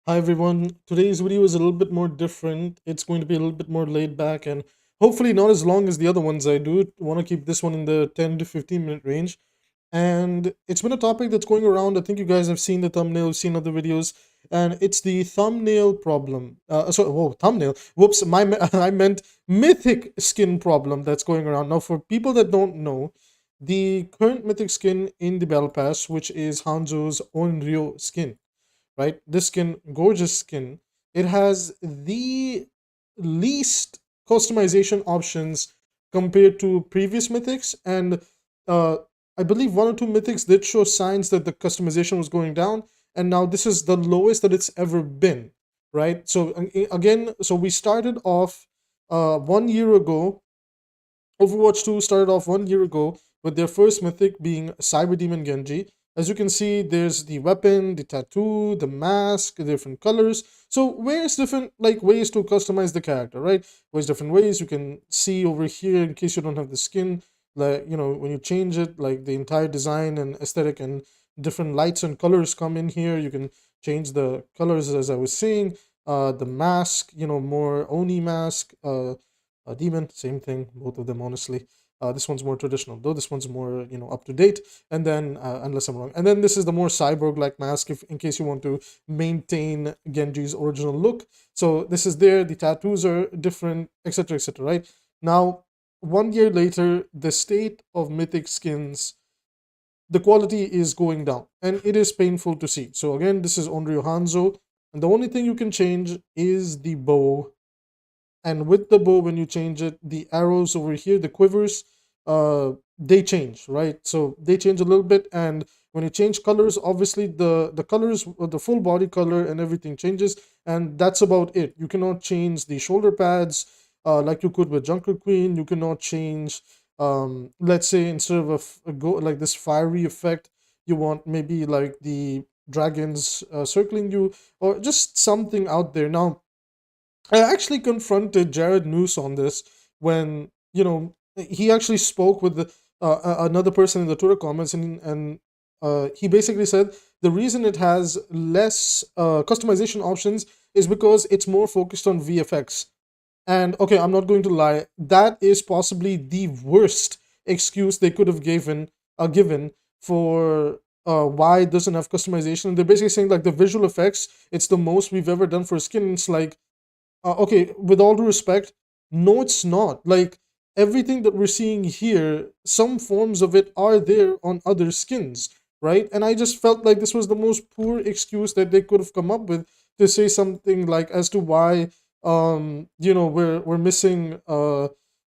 Hi everyone. Today's video is a little bit more different. It's going to be a little bit more laid back and hopefully not as long as the other ones I do. Want to keep this one in the 10 to 15 minute range. And it's been a topic that's going around. I think you guys have seen the thumbnail, you've seen other videos, and it's the thumbnail problem. Whoa, thumbnail. Whoops, I meant mythic skin problem that's going around. Now, for people that don't know, the current mythic skin in the Battle Pass, which is Hanzo's Onryo skin, right? This skin, gorgeous skin. It has the least customization options compared to previous mythics, and uh, I believe one or two mythics did show signs that the customization was going down, and now this is the lowest that it's ever been, right? So again, so we started off 1 year ago. Overwatch 2 started off 1 year ago with their first mythic being Cyber Demon Genji. As you can see, there's the weapon, the tattoo, the mask, the different colors. So various different ways to customize the character, right? There's different ways you can see over here in case you don't have the skin. Like, when you change it, like the entire design and aesthetic and different lights and colors come in here. You can change the colors as I was saying. The mask, more Oni mask. Demon, same thing, both of them honestly. This one's more traditional, though this one's more up to date. And then, unless I'm wrong, and then this is the more cyborg-like mask, if in case you want to maintain Genji's original look. So this is there. The tattoos are different, etc., etc. Right now, 1 year later, the state of mythic skins, the quality is going down, and it is painful to see. So again, this is Onryo Hanzo, and the only thing you can change is the bow. And with the bow, when you change it, the arrows over here, the quivers, they change, right? So they change a little bit. And when you change colors, obviously the colors, the full body color and everything changes, and that's about it. You cannot change the shoulder pads like you could with Junker Queen. You cannot change, let's say, instead of a go like this fiery effect, you want maybe like the dragons circling you, or just something out there. Now, I actually confronted Jared Noose on this when he actually spoke with another person in the Twitter comments, and he basically said the reason it has less customization options is because it's more focused on VFX. And okay, I'm not going to lie, that is possibly the worst excuse they could have given for why it doesn't have customization. They're basically saying like the visual effects, it's the most we've ever done for a skin. It's like, okay, with all due respect, no, it's not. Like everything that we're seeing here, some forms of it are there on other skins, right? And I just felt like this was the most poor excuse that they could have come up with to say something like as to why we're missing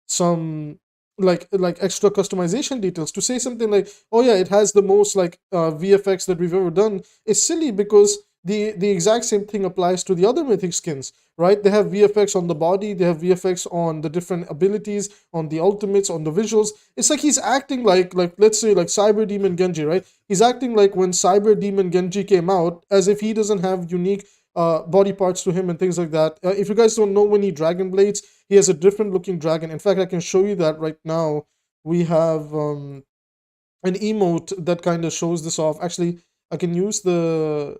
some like extra customization details. To say something like, oh yeah, it has the most VFX that we've ever done is silly, because the exact same thing applies to the other mythic skins, right? They have VFX on the body, they have VFX on the different abilities, on the ultimates, on the visuals. It's like he's acting like let's say like Cyber Demon Genji, right? He's acting like when Cyber Demon Genji came out, as if he doesn't have unique body parts to him and things like that. If you guys don't know, when he dragon blades, he has a different looking dragon. In fact, I can show you that right now. We have an emote that kind of shows this off. Actually, I can use the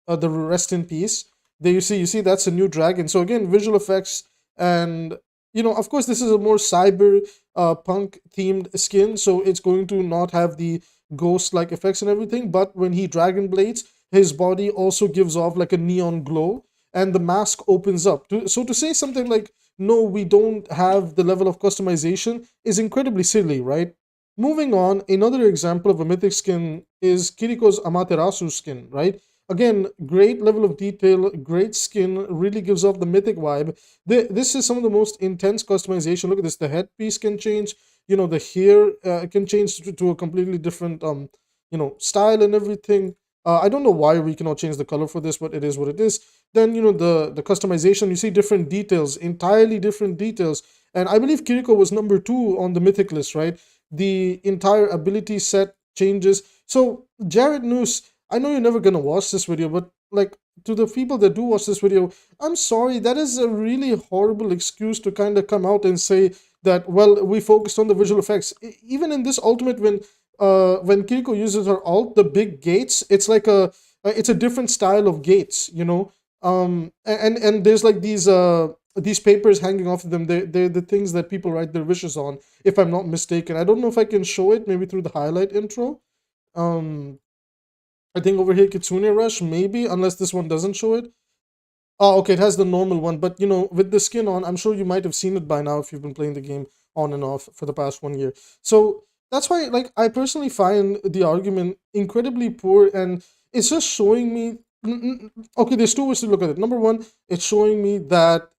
rest in peace. There you see that's a new dragon. So again, visual effects, and of course this is a more cyber punk themed skin, so it's going to not have the ghost like effects and everything. But when he dragon blades, his body also gives off like a neon glow, and the mask opens up. So to say something like, no, we don't have the level of customization, is incredibly silly, right? Moving on, another example of a mythic skin is Kiriko's Amaterasu skin, right? Again, great level of detail, great skin, really gives off the mythic vibe. This is some of the most intense customization. Look at this, the headpiece can change, the hair can change to a completely different style and everything. I don't know why we cannot change the color for this, but it is what it is. Then the customization, you see different details, entirely different details. And I believe Kiriko was number 2 on the mythic list, right? The entire ability set changes. So Jared Noose, I know you're never gonna watch this video, but like, to the people that do watch this video, I'm sorry, that is a really horrible excuse to kind of come out and say that, well, we focused on the visual effects. Even in this ultimate, when Kiriko uses her ult, the big gates, it's like it's a different style of gates, And there's like these papers hanging off of them. They're the things that people write their wishes on, if I'm not mistaken. I don't know if I can show it, maybe through the highlight intro. um I think over here, Kitsune Rush, maybe, unless this one doesn't show it. Oh, okay, it has the normal one, but with the skin on, I'm sure you might have seen it by now if you've been playing the game on and off for the past 1 year. So that's why, like, I personally find the argument incredibly poor, and it's just showing me. Okay, there's two ways to look at it. Number one, it's showing me that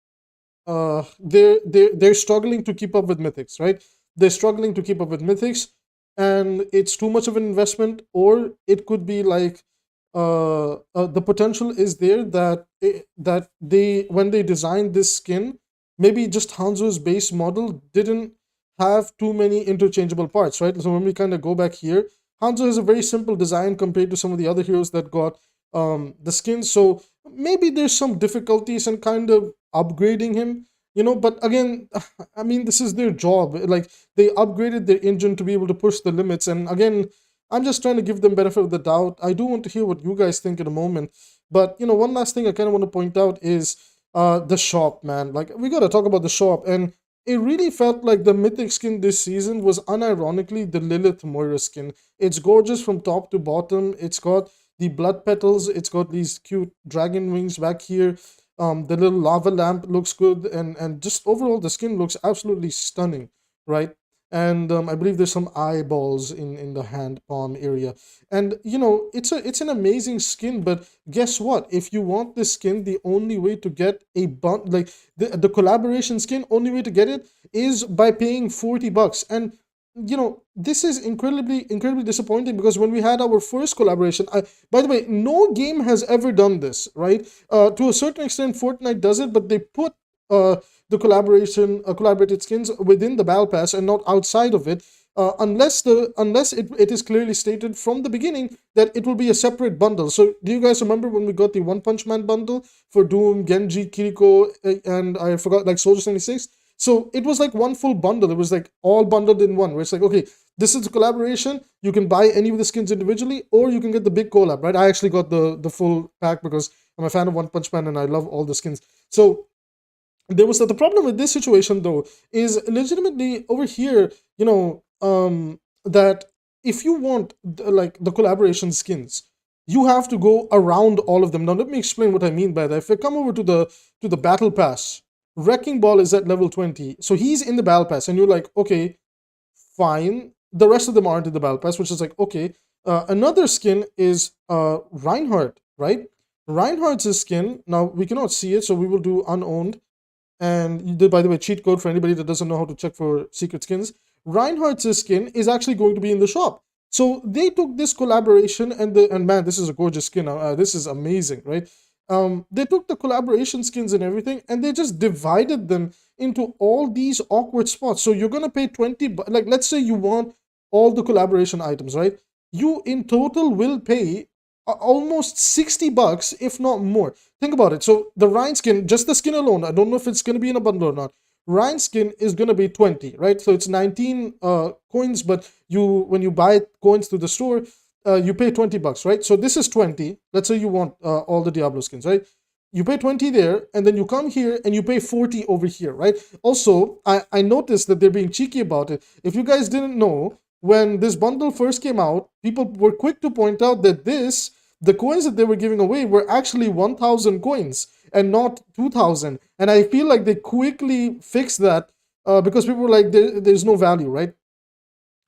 they're struggling to keep up with Mythics, right? They're struggling to keep up with Mythics, and it's too much of an investment. Or it could be like the potential is there that that they, when they designed this skin, maybe just Hanzo's base model didn't have too many interchangeable parts, right? So when we kind of go back here, Hanzo has a very simple design compared to some of the other heroes that got the skins. So maybe there's some difficulties in kind of upgrading him, but again, I mean, this is their job. Like, they upgraded their engine to be able to push the limits, and again, I'm just trying to give them benefit of the doubt. I do want to hear what you guys think in a moment. But one last thing I kind of want to point out is the shop, man. Like, we got to talk about the shop. And it really felt like the Mythic skin this season was unironically the Lilith Moira skin. It's gorgeous from top to bottom. It's got the blood petals. It's got these cute dragon wings back here. The little lava lamp looks good, and just overall the skin looks absolutely stunning, right? And I believe there's some eyeballs in the hand palm area. And it's an amazing skin. But guess what? If you want this skin, the only way to get a like the collaboration skin, only way to get it is by paying $40. And this is incredibly disappointing, because when we had our first collaboration, by the way, no game has ever done this, right? To a certain extent, Fortnite does it, but they put the collaborated skins within the battle pass and not outside of it, unless it is clearly stated from the beginning that it will be a separate bundle. So do you guys remember when we got the One Punch Man bundle for Doom, Genji, Kiriko, and I forgot, like, Soldier 76? So it was like one full bundle. It was like all bundled in one, where it's like, okay, this is a collaboration. You can buy any of the skins individually, or you can get the big collab, right? I actually got the full pack because I'm a fan of One Punch Man and I love all the skins. So there was the problem with this situation, though, is legitimately over here, that if you want like the collaboration skins, you have to go around all of them. Now let me explain what I mean by that. If I come over to the battle pass, Wrecking Ball is at level 20, so he's in the battle pass, and you're like, okay, fine. The rest of them aren't in the battle pass, which is like, okay. Another skin is Reinhardt, right? Reinhardt's skin, now we cannot see it, so we will do unowned. And by the way, cheat code for anybody that doesn't know how to check for secret skins. Reinhardt's skin is actually going to be in the shop. So they took this collaboration, and man, this is a gorgeous skin. This is amazing, right? They took the collaboration skins and everything, and they just divided them into all these awkward spots. So you're gonna pay 20, like, let's say you want all the collaboration items, right? You in total will pay almost $60, if not more. Think about it. So the Rhine skin, just the skin alone, I don't know if it's going to be in a bundle or not. Rhine skin is going to be 20, right? So it's 19 coins, but when you buy coins through the store, you pay $20, right? So this is 20. Let's say you want all the Diablo skins, right? You pay 20 there, and then you come here and you pay 40 over here, right? Also, I noticed that they're being cheeky about it. If you guys didn't know, when this bundle first came out, people were quick to point out that the coins that they were giving away were actually 1,000 coins and not 2,000. And I feel like they quickly fixed that because people were like, there's no value, right?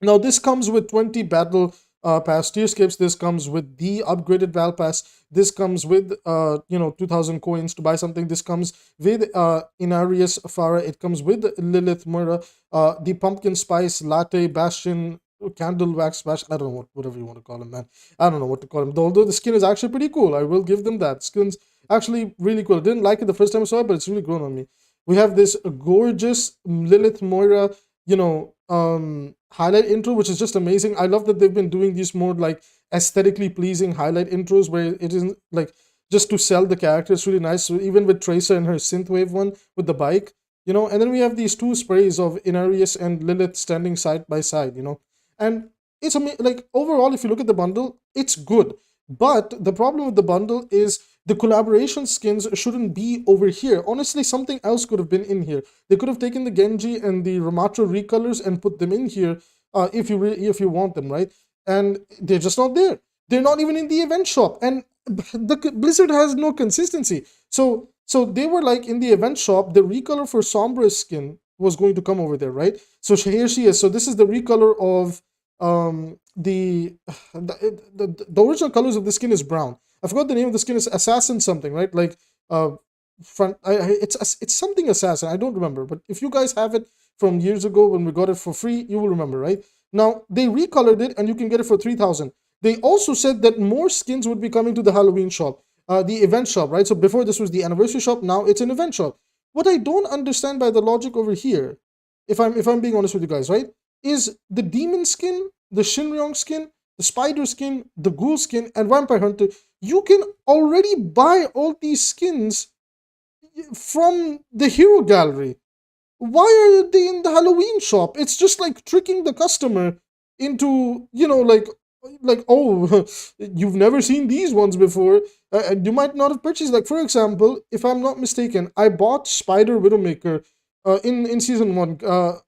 Now, this comes with 20 battle pass tier skips. This comes with the upgraded battle pass. This comes with 2,000 coins to buy something. This comes with Inarius Farah. It comes with Lilith Moira, the pumpkin spice latte bastion, candle wax bash. I don't know whatever you want to call him, man. I don't know what to call him. Although the skin is actually pretty cool, I will give them that. Skin's actually really cool. I didn't like it the first time I saw it, but it's really grown on me. We have this gorgeous Lilith Moira, highlight intro, which is just amazing. I love that they've been doing these more like aesthetically pleasing highlight intros where it isn't like just to sell the character. It's really nice. So even with Tracer and her synthwave one with the bike, and then we have these two sprays of Inarius and Lilith standing side by side, and it's like overall, if you look at the bundle, it's good. But the problem with the bundle is The collaboration skins shouldn't be over here. Honestly, something else could have been in here. They could have taken the Genji and the Ramatra recolors and put them in here if you want them, right? And they're just not there. They're not even in the event shop, and the Blizzard has no consistency. So they were like in the event shop, the recolor for Sombra's skin was going to come over there, right? So here she is. So this is the recolor of the original colors of the skin is brown. I forgot the name of the skin is Assassin something, right? Like front it's something Assassin. I don't remember, but if you guys have it from years ago when we got it for free, you will remember, right? Now they recolored it and you can get it for 3,000. They also said that more skins would be coming to the Halloween shop, the event shop, right? So before this was the anniversary shop, now it's an event shop. What I don't understand by the logic over here, if I'm being honest with you guys, right, is the demon skin, the Shinryong skin, the spider skin, the ghoul skin, and vampire hunter. You can already buy all these skins from the hero gallery. Why are they in the Halloween shop? It's just like tricking the customer into, oh, you've never seen these ones before. You might not have purchased. Like, for example, if I'm not mistaken, I bought Spider Widowmaker in season one.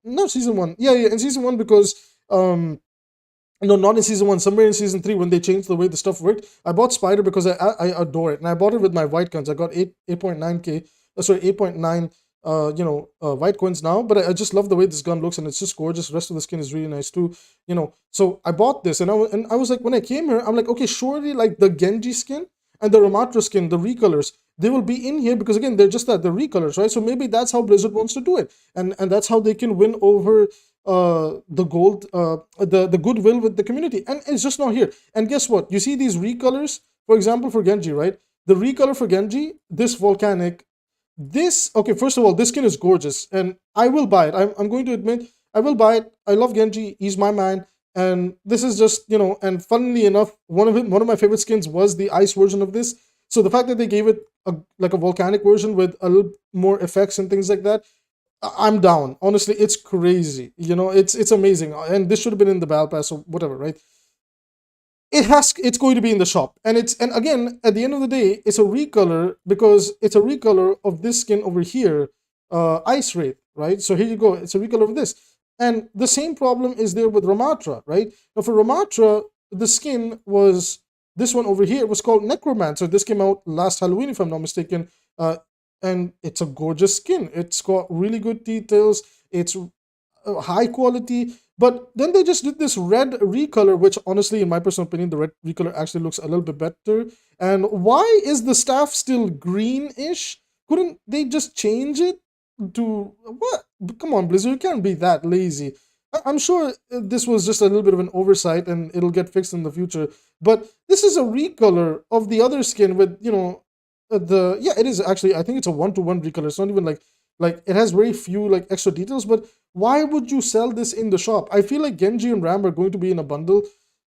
Not season one. Yeah, in season one, because no, not in season one. Somewhere in season three, when they changed the way the stuff worked, I bought Spider because I adore it, and I bought it with my white guns. I got 8.9k, sorry, 8.9 white coins now, but I just love the way this gun looks, and it's just gorgeous. The rest of the skin is really nice too, so I bought this, and I was like, when I came here, I'm like, okay, surely like the Genji skin and the Ramatra skin, the recolors, they will be in here, because again, they're just that, the recolors, right? So maybe that's how Blizzard wants to do it, and that's how they can win over the goodwill with the community. And it's just not here. And guess what, you see these recolors, for example, for Genji, right? The recolor for Genji, this volcanic, this, okay, first of all, this skin is gorgeous, and I will buy it. I'm going to admit, I will buy it. I love Genji, he's my man, and this is just, and funnily enough, one of my favorite skins was the ice version of this. So the fact that they gave it like a volcanic version with a little more effects and things like that, I'm down. Honestly, it's crazy. It's amazing, and this should have been in the battle pass or whatever, right? It's going to be in the shop, and again, at the end of the day, it's a recolor, because it's a recolor of this skin over here, Ice Wraith, right? So here you go, it's a recolor of this, and the same problem is there with Ramatra, right? Now for Ramatra, the skin was this one over here, was called Necromancer. This came out last Halloween, if I'm not mistaken, and it's a gorgeous skin. It's got really good details. It's high quality. But then they just did this red recolor, which honestly, in my personal opinion, the red recolor actually looks a little bit better. And why is the staff still greenish? Couldn't they just change it to what? Come on, Blizzard, you can't be that lazy. I'm sure this was just a little bit of an oversight, and it'll get fixed in the future. But this is a recolor of the other skin with, it is actually, I think it's a 1-to-1 recolor. It's not even like it has very few like extra details, but why would you sell this in the shop? I feel like Genji and Ram are going to be in a bundle,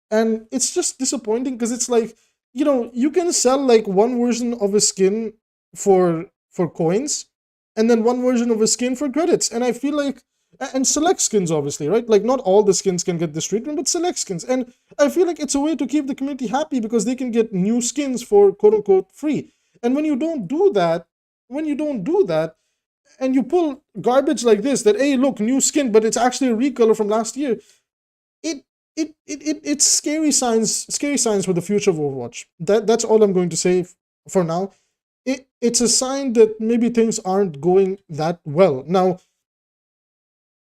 and it's just disappointing, because it's like, you can sell like one version of a skin for coins, and then one version of a skin for credits. And I feel like, and select skins, obviously, right? Like, not all the skins can get this treatment, but select skins. And I feel like it's a way to keep the community happy, because they can get new skins for quote-unquote free. And when you don't do that, and you pull garbage like this, that, hey, look, new skin, but it's actually a recolor from last year, it's scary signs for the future of Overwatch. That's all I'm going to say for now. It's a sign that maybe things aren't going that well. Now,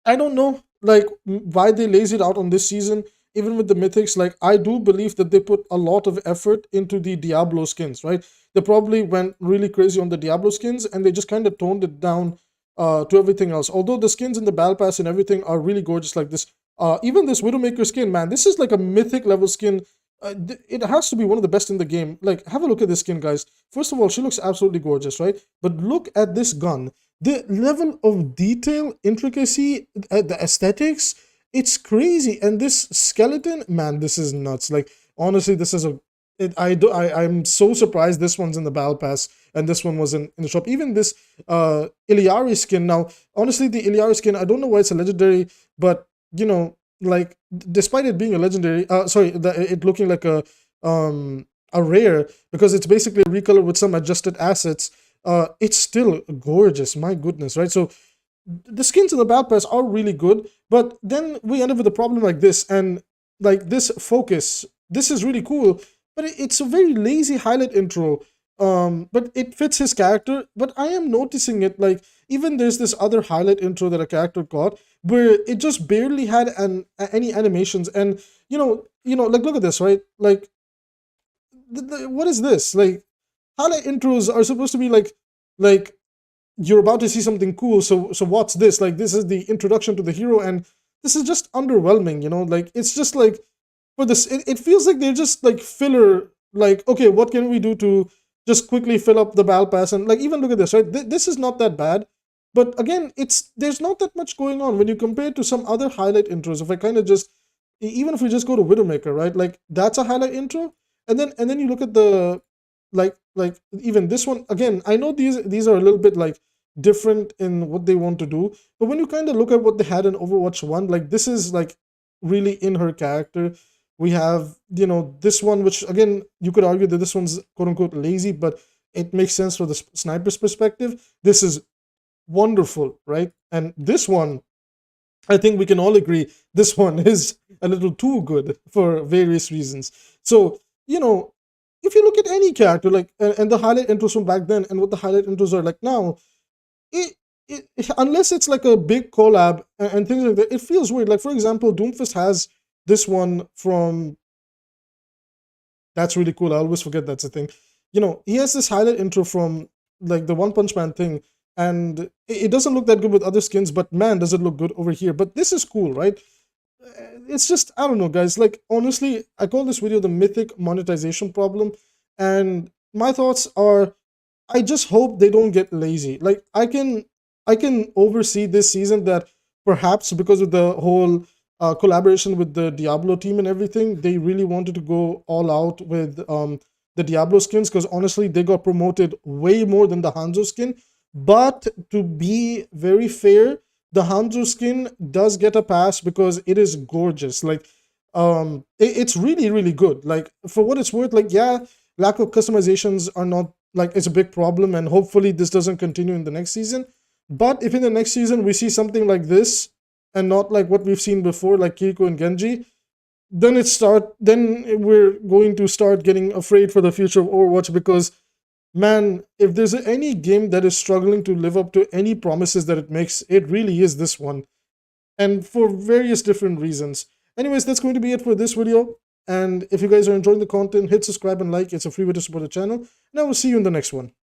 I don't know, like, why they lazy it out on this season. Even with the Mythics, like, I do believe that they put a lot of effort into the Diablo skins, right? They probably went really crazy on the Diablo skins, and they just kind of toned it down to everything else. Although the skins in the Battle Pass and everything are really gorgeous, like this. Even this Widowmaker skin, man, this is like a Mythic level skin. It has to be one of the best in the game. Like, have a look at this skin, guys. First of all, she looks absolutely gorgeous, right? But look at this gun. The level of detail, intricacy, the aesthetics, it's crazy. And this skeleton, man, this is nuts. Like, honestly, this is I'm so surprised this one's in the Battle Pass and this one was in the shop. Even this 𝐒𝐈𝐍𝐊𝐒 skin. Now, honestly, the 𝐒𝐈𝐍𝐊𝐒 skin, I don't know why it's a legendary, but, like, despite it being a legendary, it looking like a a rare, because it's basically a recolor with some adjusted assets, it's still gorgeous. My goodness, right? So the skins in the battle pass are really good, but then we end up with a problem like this, and like this focus. This is really cool, but it's a very lazy highlight intro. But it fits his character. But I am noticing it, like even there's this other highlight intro that a character got where it just barely had any animations, and like look at this, right? Like what is this? Like highlight intros are supposed to be like you're about to see something cool, so what's this? Like this is the introduction to the hero, and this is just underwhelming, like it's just like for this it feels like they're just like filler, like okay, what can we do to just quickly fill up the battle pass? And like even look at this, right? This is not that bad, but again, there's not that much going on when you compare it to some other highlight intros. If I kind of just even if we just go to Widowmaker, right? Like that's a highlight intro, and then you look at the like even this one again. I know these are a little bit like different in what they want to do, but when you kind of look at what they had in Overwatch 1, like this is like really in her character. We have this one, which again you could argue that this one's quote unquote lazy, but it makes sense for the sniper's perspective. This is wonderful, right? And this one, I think we can all agree, this one is a little too good for various reasons. So, if you look at any character, like, and the highlight intros from back then and what the highlight intros are like now, it, unless it's like a big collab and things like that, it feels weird. Like, for example, Doomfist has this one from, that's really cool. I always forget that's a thing. He has this highlight intro from like the One Punch Man thing, and it doesn't look that good with other skins, but man, does it look good over here. But this is cool, right? It's just, I don't know, guys. Like, honestly, I call this video the Mythic monetization problem. And my thoughts are, I just hope they don't get lazy. Like, I can oversee this season that perhaps because of the whole collaboration with the Diablo team and everything, they really wanted to go all out with the Diablo skins, because honestly, they got promoted way more than the Hanzo skin. But to be very fair, the Hanzo skin does get a pass because it is gorgeous. Like, it's really, really good. Like, for what it's worth, like, yeah, lack of customizations are not, like, it's a big problem, and hopefully this doesn't continue in the next season. But if in the next season we see something like this, and not like what we've seen before, like Kiriko and Genji, then we're going to start getting afraid for the future of Overwatch, because man, if there's any game that is struggling to live up to any promises that it makes, it really is this one. And for various different reasons. Anyways, that's going to be it for this video. And if you guys are enjoying the content, hit subscribe and like. It's a free way to support the channel. And I will see you in the next one.